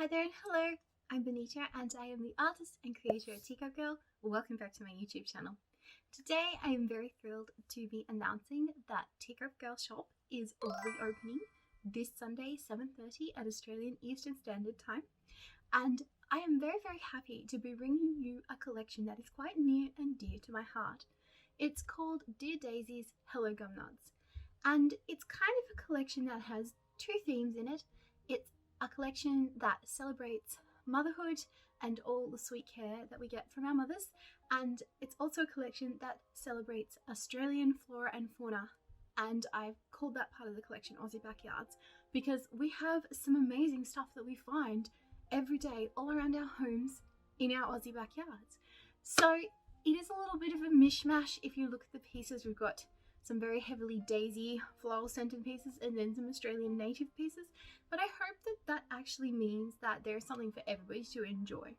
Hi there and hello, I'm Bonita and I am the artist and creator of Teacup Girl. Welcome back to my YouTube channel. Today I am very thrilled to be announcing that Teacup Girl shop is reopening this Sunday 7:30 at Australian Eastern Standard Time, and I am very happy to be bringing you a collection that is quite near and dear to my heart. It's called Dear Daisies, Hello Gumnuts, and it's kind of a collection that has two themes in it. It's a collection that celebrates motherhood and all the sweet care that we get from our mothers, and it's also a collection that celebrates Australian flora and fauna, and I've called that part of the collection Aussie Backyards because we have some amazing stuff that we find every day all around our homes in our Aussie backyards. So it is a little bit of a mishmash. If you look at the pieces, we've got some very heavily daisy floral scented pieces and then some Australian native pieces, but I hope that that actually means that there's something for everybody to enjoy.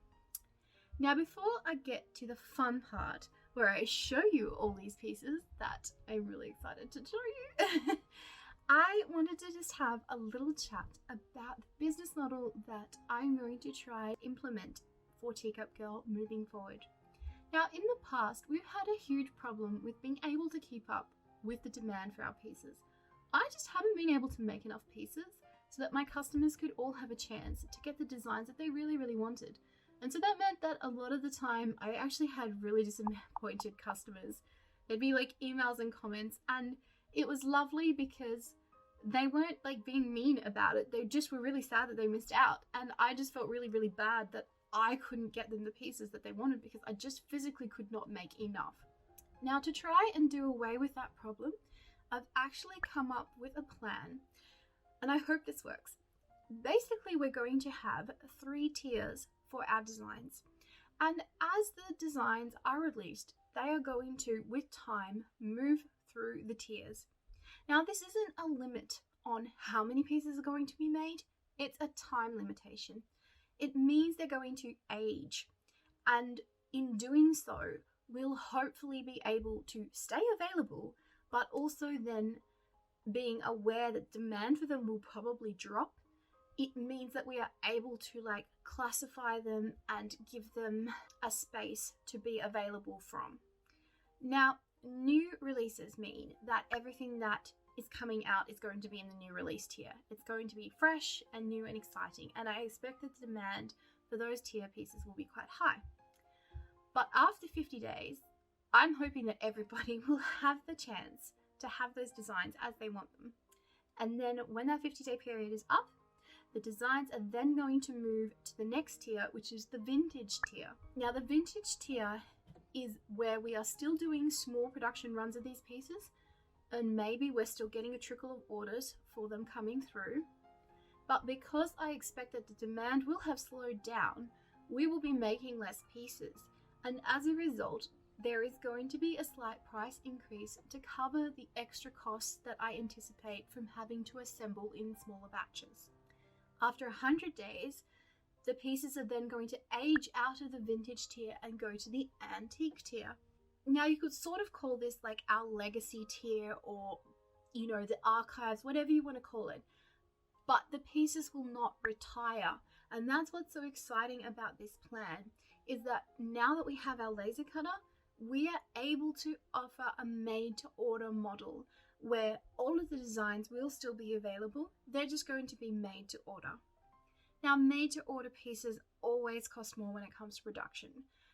Now, before I get to the fun part where I show you all these pieces that I'm really excited to show you, I wanted to just have a little chat about the business model that I'm going to try to implement for Teacup Girl moving forward. Now, in the past, we've had a huge problem with being able to keep up with the demand for our pieces. I just haven't been able to make enough pieces so that my customers could all have a chance to get the designs that they really wanted. And so that meant that a lot of the time I actually had really disappointed customers. There'd be like emails and comments, and it was lovely because they weren't like being mean about it. They just were really sad that they missed out, and I just felt really bad that I couldn't get them the pieces that they wanted because I just physically could not make enough. Now, to try and do away with that problem, I've actually come up with a plan, and I hope this works. Basically, we're going to have 3 tiers for our designs, and as the designs are released, they are going to, with time, move through the tiers. Now, this isn't a limit on how many pieces are going to be made, it's a time limitation. It means they're going to age, and in doing so, we'll hopefully be able to stay available, but also then being aware that demand for them will probably drop. It means that we are able to like classify them and give them a space to be available from. Now, new releases mean that everything that is coming out is going to be in the new release tier. It's going to be fresh and new and exciting, and I expect that the demand for those tier pieces will be quite high. But after 50 days, I'm hoping that everybody will have the chance to have those designs as they want them. And then when that 50-day period is up, the designs are then going to move to the next tier, which is the vintage tier. Now, the vintage tier is where we are still doing small production runs of these pieces, and maybe we're still getting a trickle of orders for them coming through. But because I expect that the demand will have slowed down, we will be making less pieces. And as a result, there is going to be a slight price increase to cover the extra costs that I anticipate from having to assemble in smaller batches. After 100 days, the pieces are then going to age out of the vintage tier and go to the antique tier. Now, you could sort of call this like our legacy tier, or, you know, the archives, whatever you want to call it. But the pieces will not retire. And that's what's so exciting about this plan, is that now that we have our laser cutter, we are able to offer a made-to-order model where all of the designs will still be available. They're just going to be made to order. Now, made-to-order pieces always cost more when it comes to production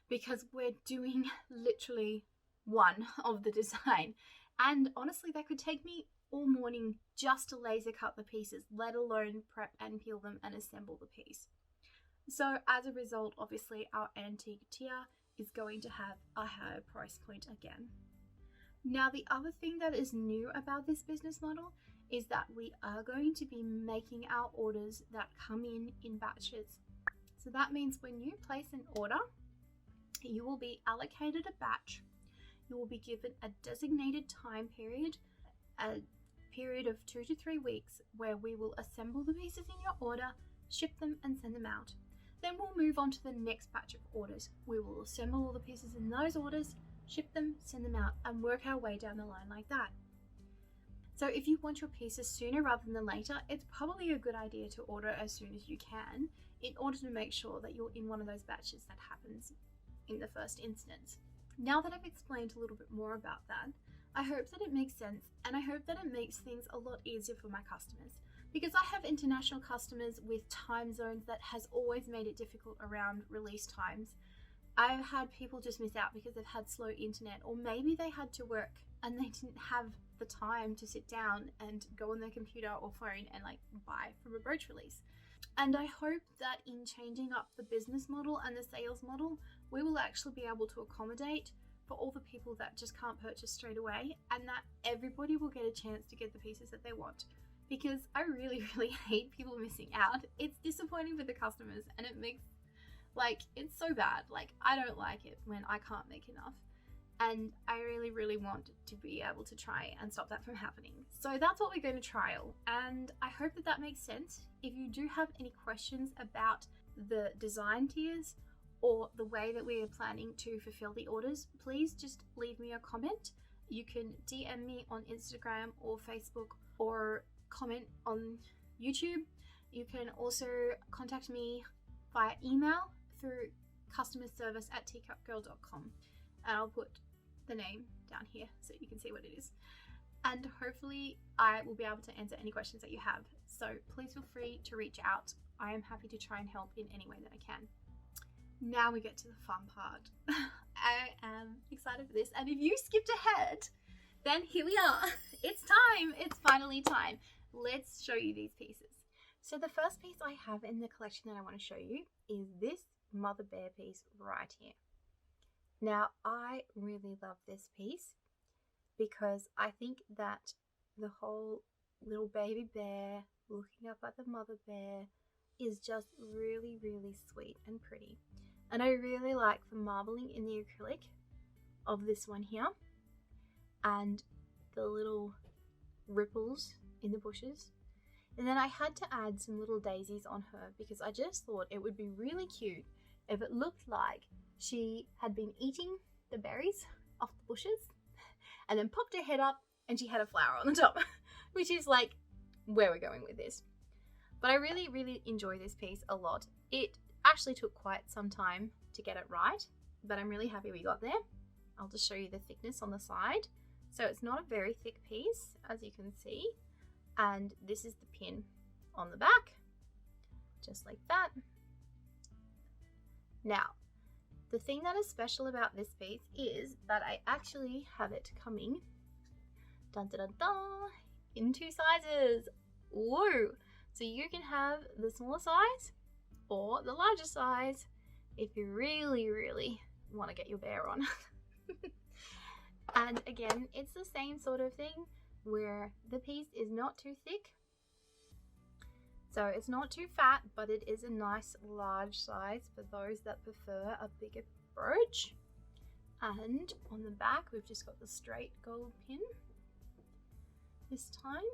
because we're doing literally one of the design. And honestly, that could take me all morning just to laser cut the pieces, let alone prep and peel them and assemble the piece. So as a result, obviously, our antique tier is going to have a higher price point again. Now, the other thing that is new about this business model is that we are going to be making our orders that come in batches. So that means when you place an order, you will be allocated a batch. You will be given a designated time period, a period of 2 to 3 weeks, where we will assemble the pieces in your order, ship them and send them out. Then we'll move on to the next batch of orders. We will assemble all the pieces in those orders, ship them, send them out, and work our way down the line like that. So if you want your pieces sooner rather than later, it's probably a good idea to order as soon as you can in order to make sure that you're in one of those batches that happens in the first instance. Now that I've explained a little bit more about that, I hope that it makes sense, and I hope that it makes things a lot easier for my customers, because I have international customers with time zones that has always made it difficult around release times. I've had people just miss out because they've had slow internet, or maybe they had to work and they didn't have the time to sit down and go on their computer or phone and like buy from a brooch release. And I hope that in changing up the business model and the sales model, we will actually be able to accommodate for all the people that just can't purchase straight away, and that everybody will get a chance to get the pieces that they want. Because I really hate people missing out. It's disappointing for the customers, and it makes, like, it's so bad. Like, I don't like it when I can't make enough. And I really want to be able to try and stop that from happening. So that's what we're going to trial, and I hope that that makes sense. If you do have any questions about the design tiers or the way that we are planning to fulfill the orders, please just leave me a comment. You can DM me on Instagram or Facebook, or comment on YouTube. You can also contact me via email through customerservice@teacupgirl.com, and I'll put the name down here so you can see what it is. And hopefully I will be able to answer any questions that you have. So please feel free to reach out. I am happy to try and help in any way that I can. Now we get to the fun part. I am excited for this, and if you skipped ahead, then here we are. It's time. It's finally time. Let's show you these pieces. So the first piece I have in the collection that I want to show you is this mother bear piece right here. Now, I really love this piece because I think that the whole little baby bear looking up at the mother bear is just really sweet and pretty. And I really like the marbling in the acrylic of this one here, and the little ripples in the bushes. And then I had to add some little daisies on her because I just thought it would be really cute if it looked like she had been eating the berries off the bushes and then popped her head up and she had a flower on the top, which is like where we're going with this. But I really enjoy this piece a lot. It actually took quite some time to get it right, but I'm really happy we got there. I'll just show you the thickness on the side. So it's not a very thick piece, as you can see, and this is the pin on the back, just like that. Now, the thing that is special about this piece is that I actually have it coming, dun dun dun dun, in two sizes. Whoa! So you can have the smaller size or the larger size if you really want to get your bear on. And again, it's the same sort of thing where the piece is not too thick, so it's not too fat, but it is a nice large size for those that prefer a bigger brooch. And on the back we've just got the straight gold pin this time,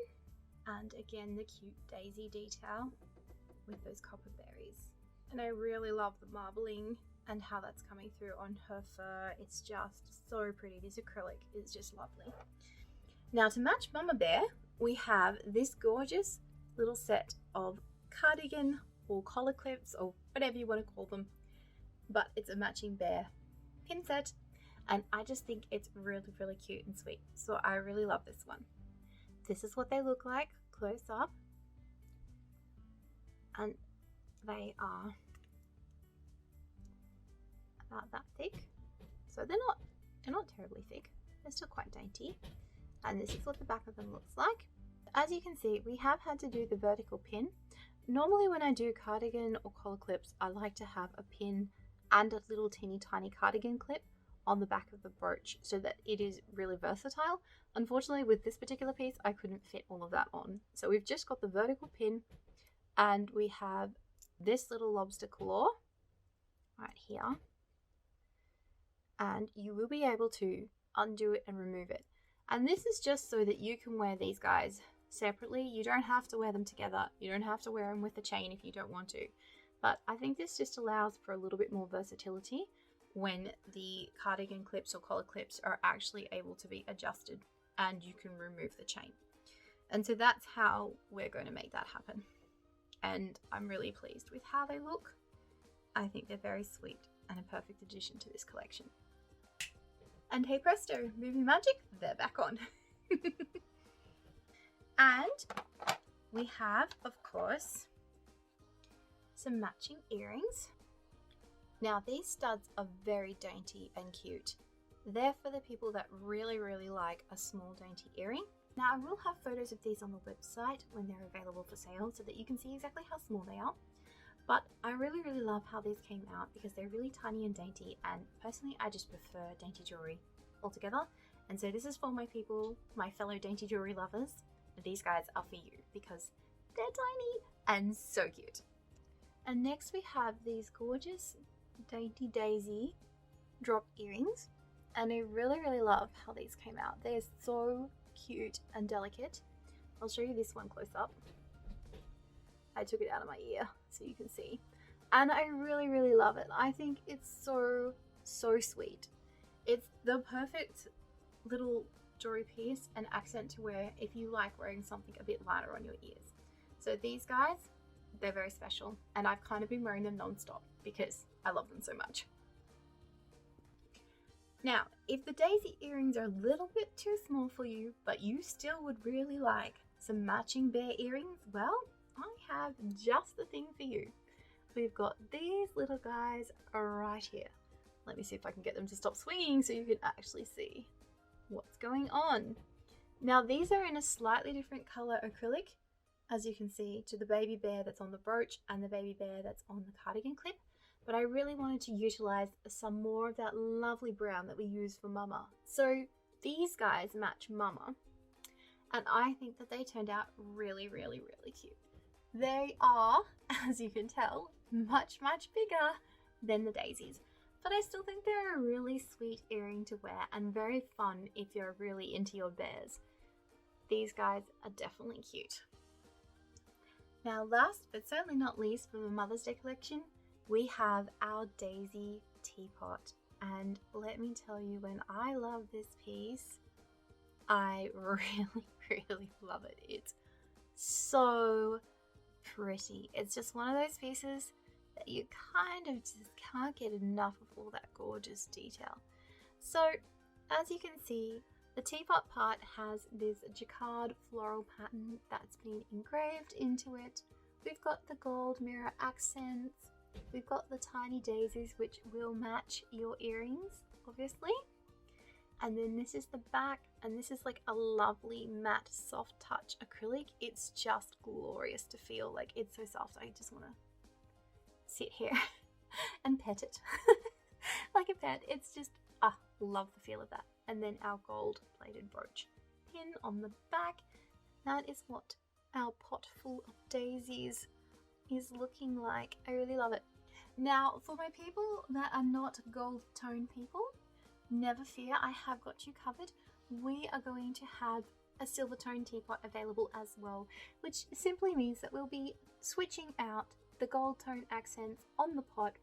and again the cute daisy detail with those copper berries. And I really love the marbling and how that's coming through on her fur. It's just so pretty. This acrylic is just lovely. Now, to match Mama Bear, we have this gorgeous little set of cardigan or collar clips or whatever you want to call them, but it's a matching bear pin set, and I just think it's really cute and sweet. So I really love this one. This is what they look like close up, and they are about that thick. So they're not terribly thick. They're still quite dainty. And this is what the back of them looks like. As you can see, we have had to do the vertical pin. Normally when I do cardigan or collar clips, I like to have a pin and a little teeny tiny cardigan clip on the back of the brooch so that it is really versatile. Unfortunately, with this particular piece, I couldn't fit all of that on. So we've just got the vertical pin, and we have this little lobster claw right here. And you will be able to undo it and remove it. And this is just so that you can wear these guys separately. You don't have to wear them together. You don't have to wear them with a chain if you don't want to. But I think this just allows for a little bit more versatility when the cardigan clips or collar clips are actually able to be adjusted and you can remove the chain. And so that's how we're going to make that happen. and I'm really pleased with how they look. I think they're very sweet and a perfect addition to this collection. And hey presto, movie magic, they're back on. And we have, of course, some matching earrings. Now these studs are very dainty and cute. They're for the people that really like a small dainty earring. Now I will have photos of these on the website when they're available for sale so that you can see exactly how small they are. But I really love how these came out because they're really tiny and dainty, and personally I just prefer dainty jewelry altogether. And so this is for my people, my fellow dainty jewelry lovers. These guys are for you because they're tiny and so cute. And next we have these gorgeous Dainty Daisy drop earrings, and I really love how these came out. They're so cute and delicate. I'll show you this one close up. I took it out of my ear so you can see, and I really love it. I think it's so sweet. It's the perfect little jewelry piece and accent to wear if you like wearing something a bit lighter on your ears. So these guys, they're very special, and I've kind of been wearing them non-stop because I love them so much. Now, if the daisy earrings are a little bit too small for you, but you still would really like some matching bear earrings, well, I have just the thing for you. We've got these little guys right here. Let me see if I can get them to stop swinging so you can actually see what's going on. Now, these are in a slightly different color acrylic, as you can see, to the baby bear that's on the brooch and the baby bear that's on the cardigan clip. But I really wanted to utilize some more of that lovely brown that we use for Mama. So these guys match Mama, and I think that they turned out really cute. They are, as you can tell, much bigger than the daisies, but I still think they're a really sweet earring to wear and very fun if you're really into your bears. These guys are definitely cute. Now last but certainly not least, for the Mother's Day collection, we have our Daisy Teapot, and let me tell you, when I love this piece, I really love it. It's so pretty. It's just one of those pieces that you kind of just can't get enough of all that gorgeous detail. So as you can see, the teapot part has this jacquard floral pattern that's been engraved into it. We've got the gold mirror accents. We've got the tiny daisies, which will match your earrings, obviously. And then this is the back, and this is like a lovely matte soft touch acrylic. It's just glorious to feel. Like, it's so soft. I just want to sit here and pet it like a pet. It's just, love the feel of that. And then our gold plated brooch pin on the back. That is what our pot full of daisies is looking like. I really love it. Now, for my people that are not gold tone people, never fear, I have got you covered. We are going to have a silver tone teapot available as well, which simply means that we'll be switching out the gold tone accents on the pot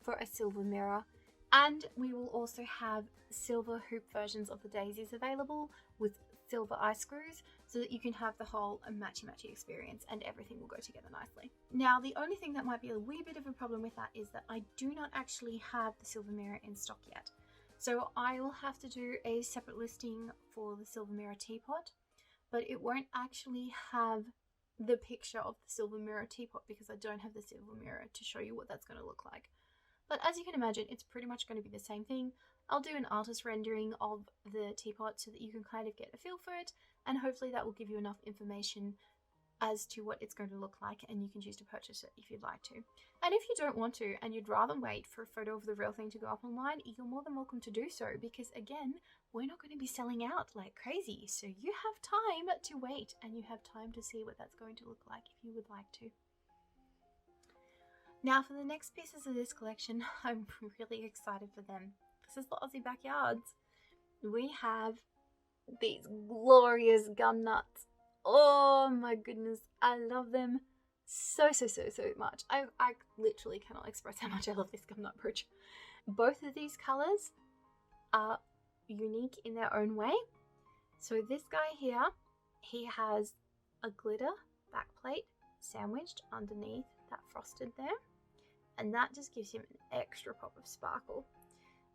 for a silver mirror, and we will also have silver hoop versions of the daisies available with silver eye screws, so that you can have the whole matchy experience and everything will go together nicely. Now, the only thing that might be a wee bit of a problem with that is that I do not actually have the silver mirror in stock yet. So I will have to do a separate listing for the silver mirror teapot, but it won't actually have the picture of the silver mirror teapot because I don't have the silver mirror to show you what that's going to look like. But as you can imagine, it's pretty much going to be the same thing. I'll do an artist rendering of the teapot so that you can kind of get a feel for it, and hopefully that will give you enough information as to what it's going to look like, and you can choose to purchase it if you'd like to. And if you don't want to and you'd rather wait for a photo of the real thing to go up online, you're more than welcome to do so, because again, we're not going to be selling out like crazy, so you have time to wait and you have time to see what that's going to look like if you would like to. Now for the next pieces of this collection, I'm really excited for them. This is the Aussie Backyards. We have these glorious Gumnuts. Oh my goodness, I love them so much. I literally cannot express how much I love this Gumnut brooch. Both of these colours are unique in their own way. So this guy here, he has a glitter backplate sandwiched underneath that frosted there, and that just gives him an extra pop of sparkle.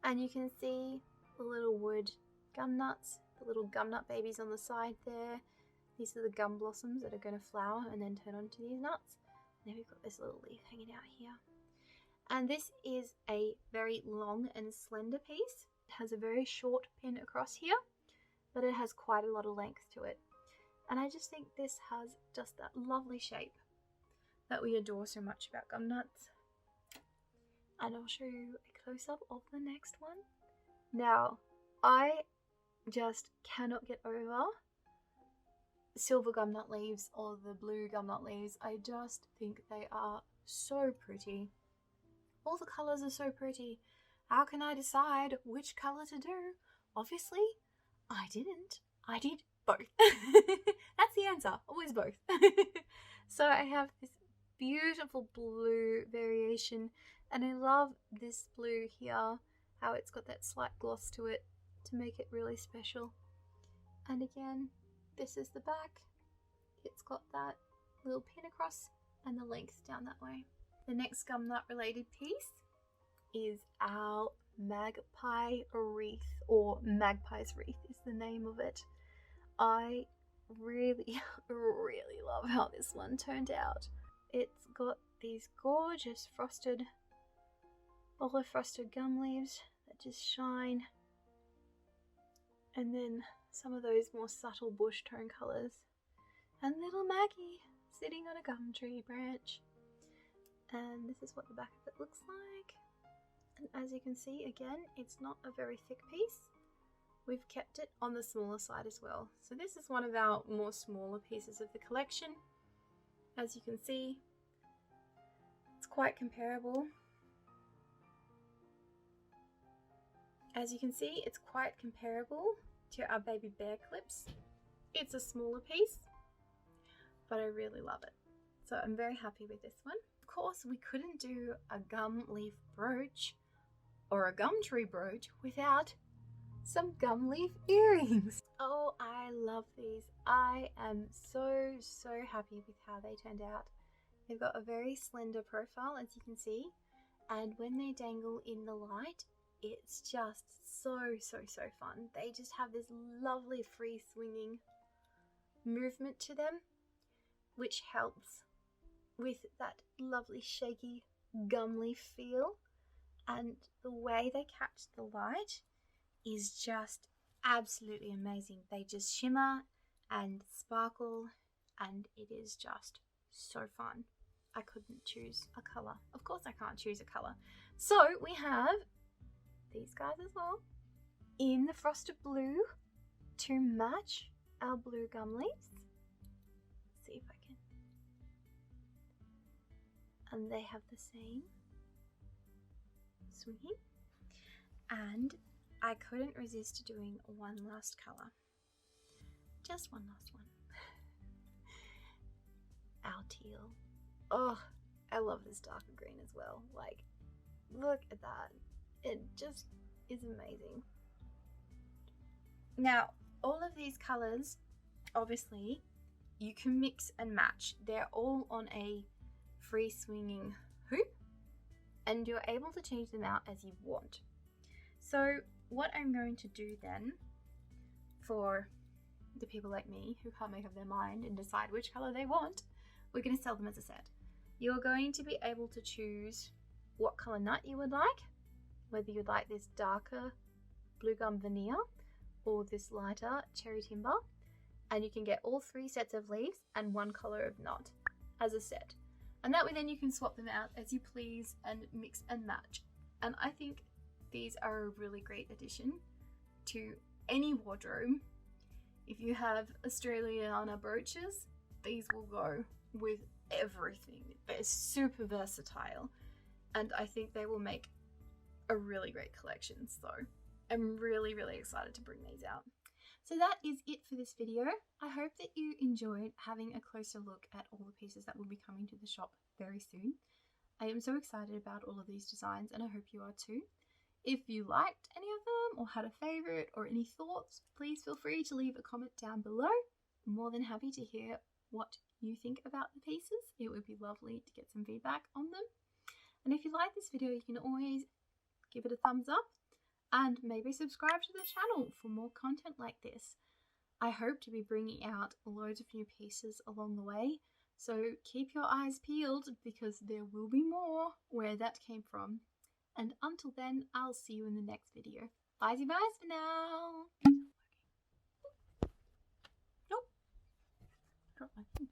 And you can see the little wood gum nuts, the little gum nut babies on the side there. These are the gum blossoms that are going to flower and then turn onto these nuts. And then we've got this little leaf hanging out here. And this is a very long and slender piece. It has a very short pin across here, but it has quite a lot of length to it. And I just think this has just that lovely shape that we adore so much about gum nuts. And I'll show you a close-up of the next one. Now, I just cannot get over silver gum nut leaves or the blue gum nut leaves. I just think they are so pretty. All the colours are so pretty. How can I decide which colour to do? Obviously, I didn't. I did both. That's the answer. Always both. So I have this beautiful blue variation, and I love this blue here, how it's got that slight gloss to it to make it really special. And again, this is the back. It's got that little pin across and the length down that way. The next gum nut related piece is our Magpie Wreath, or Magpie's Wreath is the name of it. I really, really love how this one turned out. It's got these gorgeous frosted, olive frosted gum leaves that just shine, and then some of those more subtle bush tone colours, and little Maggie sitting on a gum tree branch. And this is what the back of it looks like. And as you can see, again, it's not a very thick piece. We've kept it on the smaller side as well. So this is one of our more smaller pieces of the collection. As you can see, it's quite comparable. As you can see, it's quite comparable to our baby bear clips. It's a smaller piece, but I really love it. So I'm very happy with this one. Of course, we couldn't do a gum leaf brooch or a gum tree brooch without some gum leaf earrings. Oh, I love these. I am so happy with how they turned out. They've got a very slender profile, as you can see, and when they dangle in the light, it's just so fun. They just have this lovely free swinging movement to them, which helps with that lovely shaky gum leaf feel. And the way they catch the light is just absolutely amazing. They just shimmer and sparkle, and it is just so fun. I couldn't choose a colour. Of course I can't choose a colour. So we have these guys as well in the frosted blue to match our blue gum leaves. Let's see if I can. And they have the same swinging. And I couldn't resist doing one last colour. Just one last one. Our teal. Oh, I love this darker green as well. Like, look at that. It just is amazing. Now, all of these colours, obviously, you can mix and match. They're all on a free swinging hoop, and you're able to change them out as you want. So what I'm going to do then, for the people like me who can't make up their mind and decide which colour they want, we're going to sell them as a set. You're going to be able to choose what colour nut you would like, whether you'd like this darker blue gum veneer or this lighter cherry timber, and you can get all 3 sets of leaves and 1 colour of nut as a set. And that way then you can swap them out as you please and mix and match. And I think these are a really great addition to any wardrobe. If you have Australiana brooches, these will go with everything. They're super versatile, and I think they will make a really great collection. So I'm really excited to bring these out. So that is it for this video. I hope that you enjoyed having a closer look at all the pieces that will be coming to the shop very soon. I am so excited about all of these designs, and I hope you are too. If you liked any of them or had a favourite or any thoughts, please feel free to leave a comment down below. I'm more than happy to hear what you think about the pieces. It would be lovely to get some feedback on them. And if you like this video, you can always give it a thumbs up and maybe subscribe to the channel for more content like this. I hope to be bringing out loads of new pieces along the way, so keep your eyes peeled because there will be more where that came from. And until then, I'll see you in the next video. Bye for now. Nope. Drop my thing.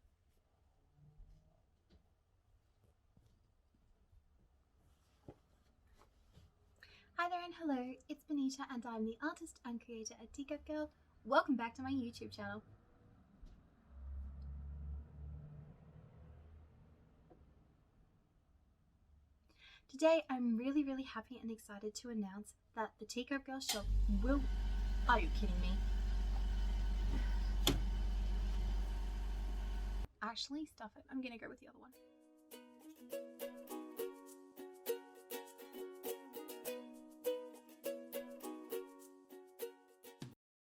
Hi there and hello, it's Bonita and I'm the artist and creator at Teacup Girl. Welcome back to my YouTube channel. Today I'm really happy and excited to announce that the Teacup Girl shop will... Are you kidding me? Actually, stuff it. I'm gonna go with the other one.